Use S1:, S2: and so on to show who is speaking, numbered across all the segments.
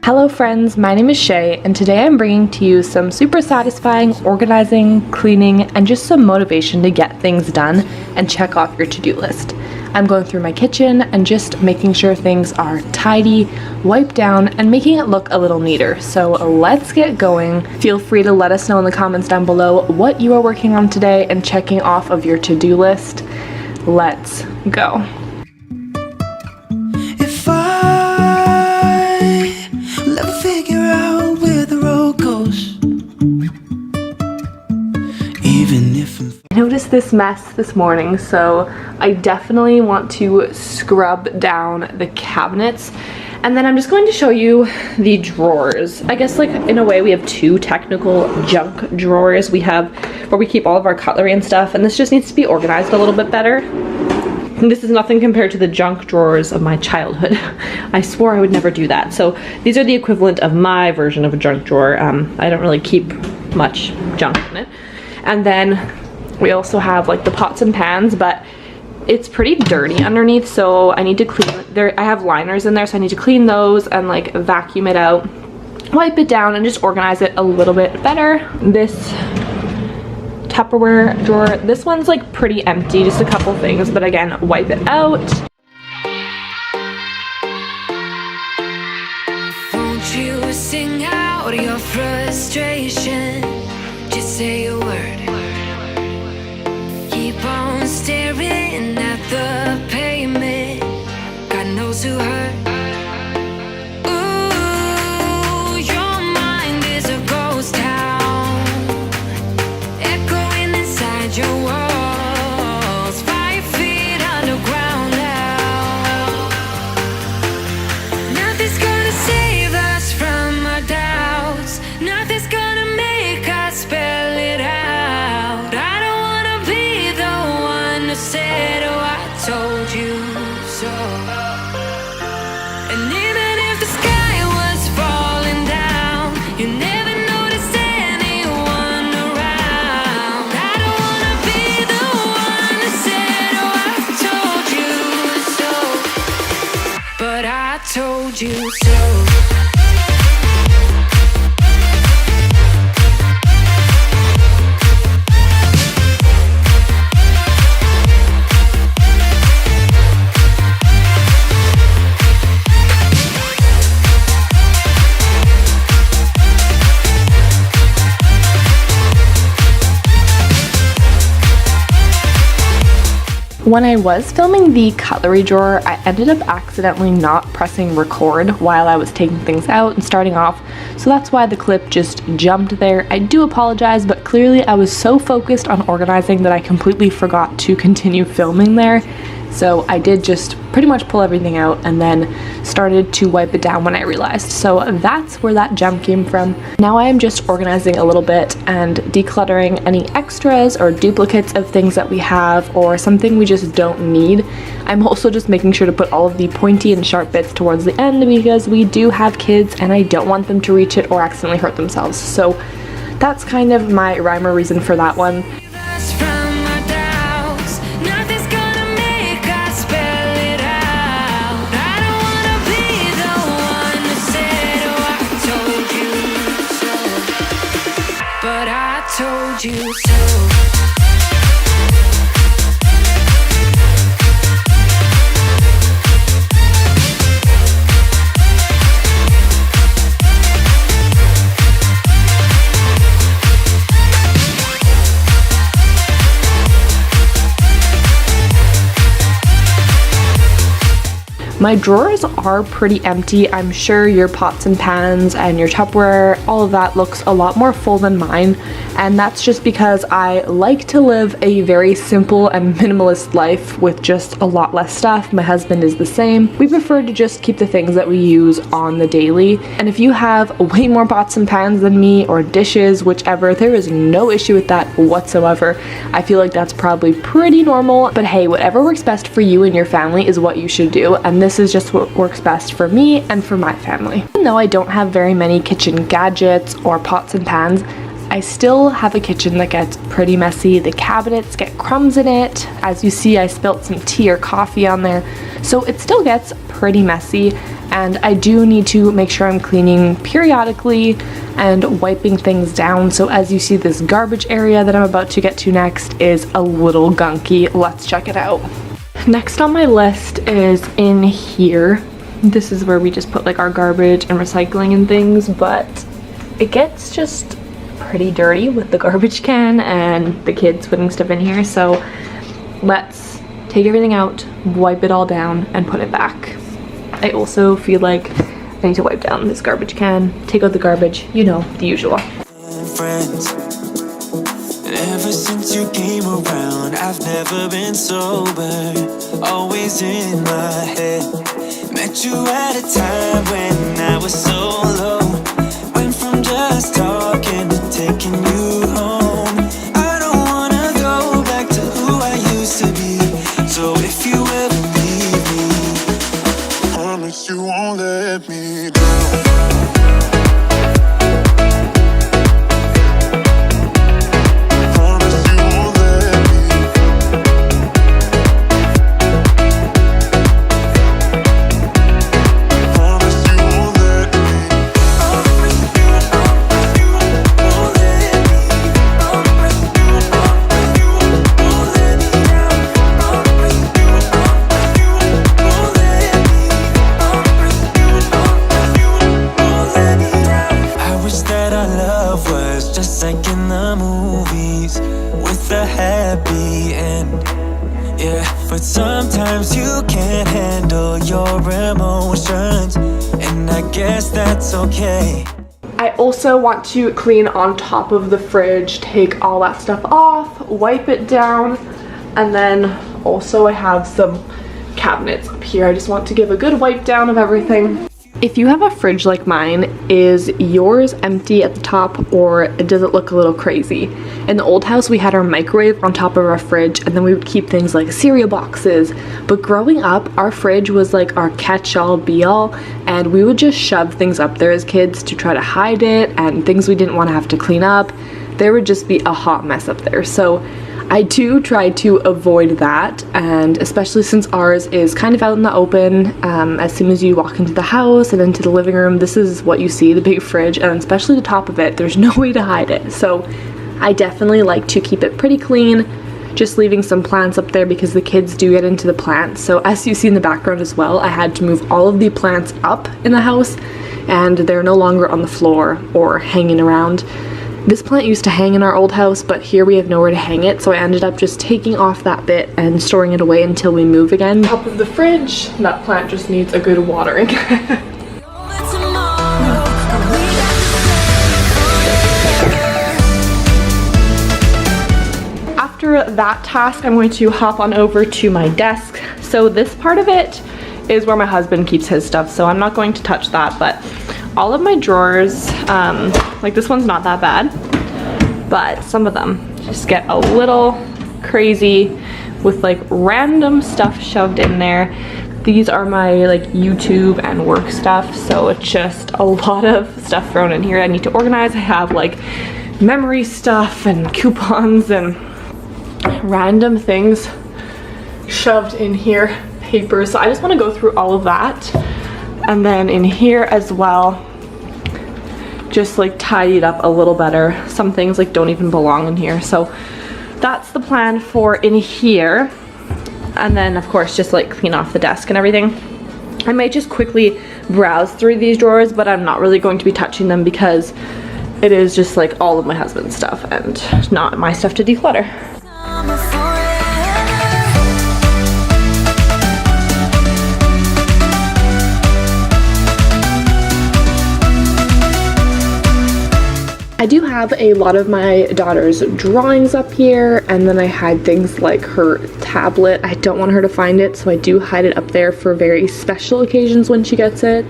S1: Hello friends, my name is Shay, and today I'm bringing to you some super satisfying organizing, cleaning, and just some motivation to get things done and check off your to-do list. I'm going through my kitchen and just making sure things are tidy, wiped down, and making it look a little neater. So let's get going. Feel free to let us know in the comments down below what you are working on today and checking off of your to-do list. Let's go. I noticed this mess this morning, so I definitely want to scrub down the cabinets. And then I'm just going to show you the drawers. I guess, like, in a way we have two technical junk drawers. We have where we keep all of our cutlery and stuff, and this just needs to be organized a little bit better. And this is nothing compared to the junk drawers of my childhood. I swore I would never do that. So these are the equivalent of my version of a junk drawer. I don't really keep much junk in it. And then we also have like the pots and pans, but it's pretty dirty underneath, so I need to clean there. I have liners in there, so I need to clean those and like vacuum it out, wipe it down, and just organize it a little bit better. This Tupperware drawer, this one's like pretty empty, just a couple things, but again, wipe it out.
S2: Won't you sing out your frustration? Just say a word. Keep on staring at the pavement. God knows who hurt. Ooh, your mind is a ghost town, echoing inside your walls. 5 feet underground now. Nothing's gonna save us from our doubts. Nothing's gonna make us spell it out. I don't wanna be the one who said, oh, I told you so. And even if the sky was falling down, you never noticed anyone around. I don't wanna be the one who said, oh, I told you so. But I told you so.
S1: When I was filming the cutlery drawer, I ended up accidentally not pressing record while I was taking things out and starting off, so that's why the clip just jumped there. I do apologize, but clearly I was so focused on organizing that I completely forgot to continue filming there. So I did just pretty much pull everything out and then started to wipe it down when I realized. So that's where that jump came from. Now I am just organizing a little bit and decluttering any extras or duplicates of things that we have or something we just don't need. I'm also just making sure to put all of the pointy and sharp bits towards the end because we do have kids and I don't want them to reach it or accidentally hurt themselves. So that's kind of my rhyme or reason for that one.
S2: But I told you so.
S1: My drawers are pretty empty. I'm sure your pots and pans and your Tupperware, all of that looks a lot more full than mine, and that's just because I like to live a very simple and minimalist life with just a lot less stuff. My husband is the same. We prefer to just keep the things that we use on the daily, and if you have way more pots and pans than me or dishes, whichever, there is no issue with that whatsoever. I feel like that's probably pretty normal, but hey, whatever works best for you and your family is what you should do, and this is just what works best for me and for my family. Even though I don't have very many kitchen gadgets or pots and pans, I still have a kitchen that gets pretty messy. The cabinets get crumbs in it. As you see, I spilt some tea or coffee on there. So it still gets pretty messy, and I do need to make sure I'm cleaning periodically and wiping things down. So as you see, this garbage area that I'm about to get to next is a little gunky. Let's check it out. Next on my list is in here. This is where we just put like our garbage and recycling and things, but it gets just pretty dirty with the garbage can and the kids putting stuff in here. So let's take everything out, wipe it all down, and put it back. I also feel like I need to wipe down this garbage can, take out the garbage, you know, the usual.
S3: Friends, ever since you came around, I've never been sober, always in my head. Met you at a time when I was so low, went from just talking to taking you home. I don't wanna go back to who I used to be, so if you ever leave me, promise you won't let me down. But sometimes you can't handle your emotions, and I guess that's okay.
S1: I also want to clean on top of the fridge, take all that stuff off, wipe it down, and then also I have some cabinets up here. I just want to give a good wipe down of everything. If you have a fridge like mine, is yours empty at the top, or does it look a little crazy? In the old house, we had our microwave on top of our fridge, and then we would keep things like cereal boxes. But growing up, our fridge was like our catch-all be-all, and we would just shove things up there as kids to try to hide it, and things we didn't want to have to clean up. There would just be a hot mess up there. So I do try to avoid that, and especially since ours is kind of out in the open, as soon as you walk into the house and into the living room, this is what you see, the big fridge, and especially the top of it, there's no way to hide it. So I definitely like to keep it pretty clean, just leaving some plants up there because the kids do get into the plants. So as you see in the background as well, I had to move all of the plants up in the house, and they're no longer on the floor or hanging around. This plant used to hang in our old house, but here we have nowhere to hang it, so I ended up just taking off that bit and storing it away until we move again. Top of the fridge, that plant just needs a good watering. After that task, I'm going to hop on over to my desk. So this part of it is where my husband keeps his stuff, so I'm not going to touch that, but all of my drawers, like this one's not that bad, but some of them just get a little crazy with like random stuff shoved in there. These are my like YouTube and work stuff, so it's just a lot of stuff thrown in here I need to organize. I have like memory stuff and coupons and random things shoved in here, papers. So I just want to go through all of that, and then in here as well, just like tidy it up a little better. Some things like don't even belong in here, so that's the plan for in here. And then of course just like clean off the desk and everything. I might just quickly browse through these drawers, but I'm not really going to be touching them because it is just like all of my husband's stuff and not my stuff to declutter. I do have a lot of my daughter's drawings up here, and then I hide things like her tablet. I don't want her to find it, so I do hide it up there for very special occasions when she gets it.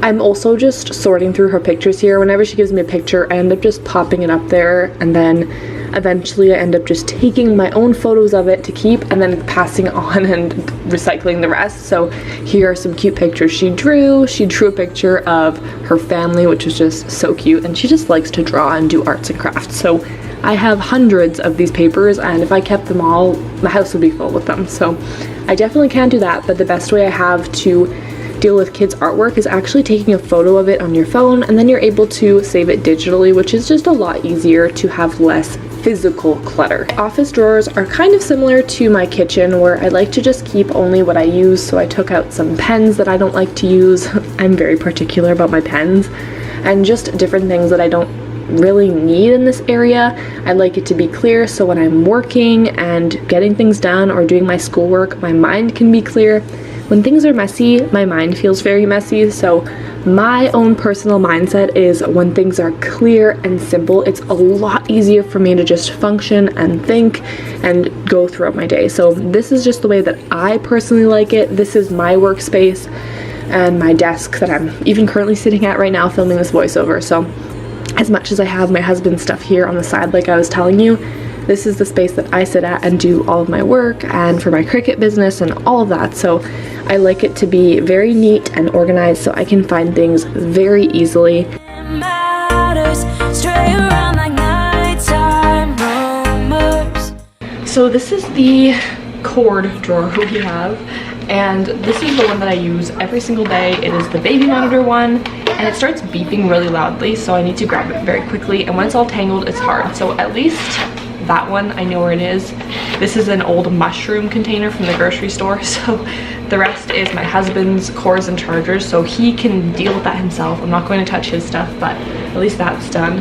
S1: I'm also just sorting through her pictures here. Whenever she gives me a picture, I end up just popping it up there, and then eventually I end up just taking my own photos of it to keep and then passing on and recycling the rest. So here are some cute pictures she drew. She drew a picture of her family, which was just so cute, and she just likes to draw and do arts and crafts. So I have hundreds of these papers, and if I kept them all, the house would be full with them. So I definitely can do that, but the best way I have to deal with kids' artwork is actually taking a photo of it on your phone, and then you're able to save it digitally, which is just a lot easier to have less physical clutter. Office drawers are kind of similar to my kitchen, where I like to just keep only what I use, so I took out some pens that I don't like to use. I'm very particular about my pens, and just different things that I don't really need in this area. I like it to be clear, so when I'm working and getting things done or doing my schoolwork, my mind can be clear. When things are messy, my mind feels very messy, so my own personal mindset is when things are clear and simple, it's a lot easier for me to just function and think and go throughout my day. So this is just the way that I personally like it. This is my workspace and my desk that I'm even currently sitting at right now filming this voiceover. So as much as I have my husband's stuff here on the side, like I was telling you, this is the space that I sit at and do all of my work and for my Cricut business and all of that. So I like it to be very neat and organized so I can find things very easily. So this is the cord drawer we have, and this is the one that I use every single day. It is the baby monitor one, and it starts beeping really loudly, so I need to grab it very quickly, and when it's all tangled, it's hard. So at least that one, I know where it is. This is an old mushroom container from the grocery store, so the rest is my husband's cords and chargers, so he can deal with that himself. I'm not going to touch his stuff, but at least that's done.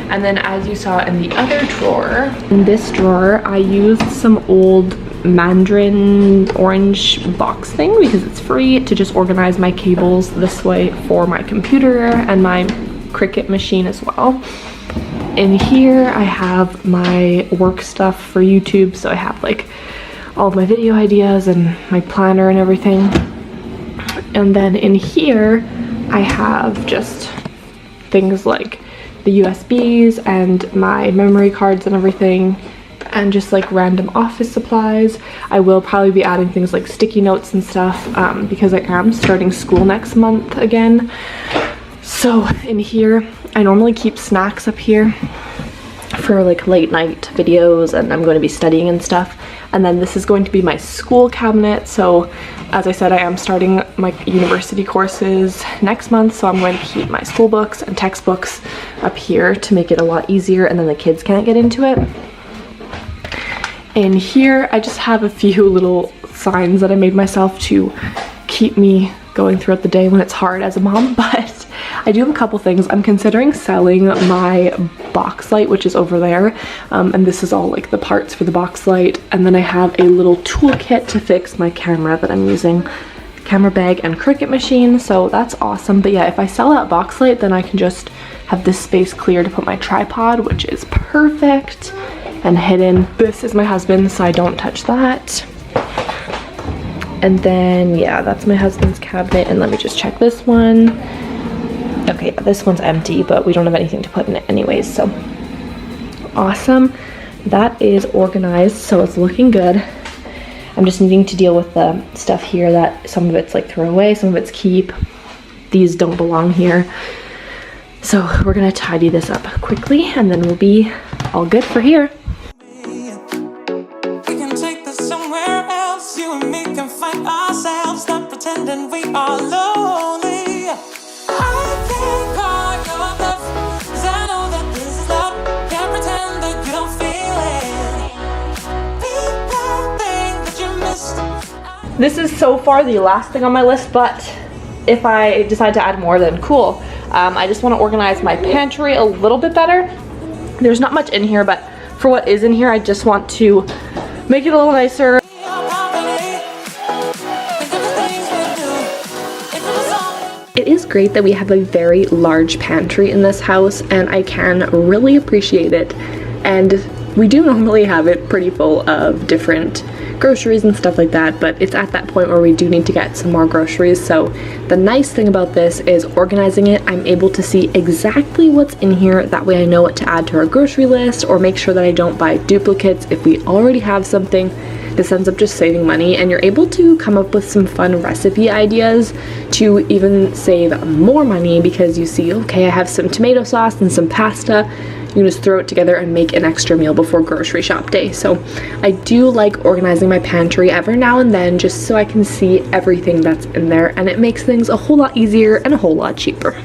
S1: And then as you saw in the other drawer, in this drawer, I used some old Mandarin orange box thing because it's free to just organize my cables this way for my computer and my Cricut machine as well. In here I have my work stuff for YouTube, so I have like all of my video ideas and my planner and everything. And then in here I have just things like the USBs and my memory cards and everything, and just like random office supplies. I will probably be adding things like sticky notes and stuff because I am starting school next month again. So in here, I normally keep snacks up here for like late night videos, and I'm going to be studying and stuff. And then this is going to be my school cabinet. So as I said, I am starting my university courses next month, so I'm going to keep my school books and textbooks up here to make it a lot easier, and then the kids can't get into it. In here, I just have a few little signs that I made myself to keep me going throughout the day when it's hard as a mom, but I do have a couple things. I'm considering selling my box light, which is over there, and this is all like the parts for the box light. And then I have a little toolkit to fix my camera that I'm using, camera bag and Cricut machine, so that's awesome. But yeah, if I sell that box light, then I can just have this space clear to put my tripod, which is perfect and hidden. This is my husband's, so I don't touch that. And then yeah, that's my husband's cabinet. And let me just check this one. Okay, this one's empty, but we don't have anything to put in it anyways, so awesome. That is organized, so it's looking good. I'm just needing to deal with the stuff here that some of it's like throw away, some of it's keep. These don't belong here. So we're gonna tidy this up quickly, and then we'll be all good for here.
S3: We can take this somewhere else. You and me can find ourselves, not pretending we are lonely. I can't call your bluff, 'cause I know that this is love. Can't pretend that you don't feel it. Be that thing that you missed.
S1: This is so far the last thing on my list, but if I decide to add more, then cool. I just want to organize my pantry a little bit better. There's not much in here, but for what is in here, I just want to make it a little nicer. It is great that we have a very large pantry in this house, and I can really appreciate it. And we do normally have it pretty full of different groceries and stuff like that, but it's at that point where we do need to get some more groceries. So the nice thing about this is organizing it, I'm able to see exactly what's in here. That way I know what to add to our grocery list, or make sure that I don't buy duplicates if we already have something. This ends up just saving money, and you're able to come up with some fun recipe ideas to even save more money, because you see, okay, I have some tomato sauce and some pasta. you can just throw it together and make an extra meal before grocery shop day. So I do like organizing my pantry every now and then just so I can see everything that's in there, and it makes things a whole lot easier and a whole lot cheaper.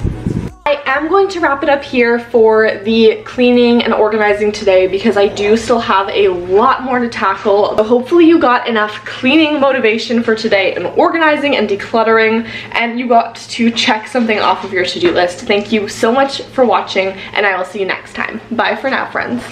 S1: I am going to wrap it up here for the cleaning and organizing today because I do still have a lot more to tackle. So hopefully you got enough cleaning motivation for today and organizing and decluttering, and you got to check something off of your to-do list. Thank you so much for watching, and I will see you next time. Bye for now, friends.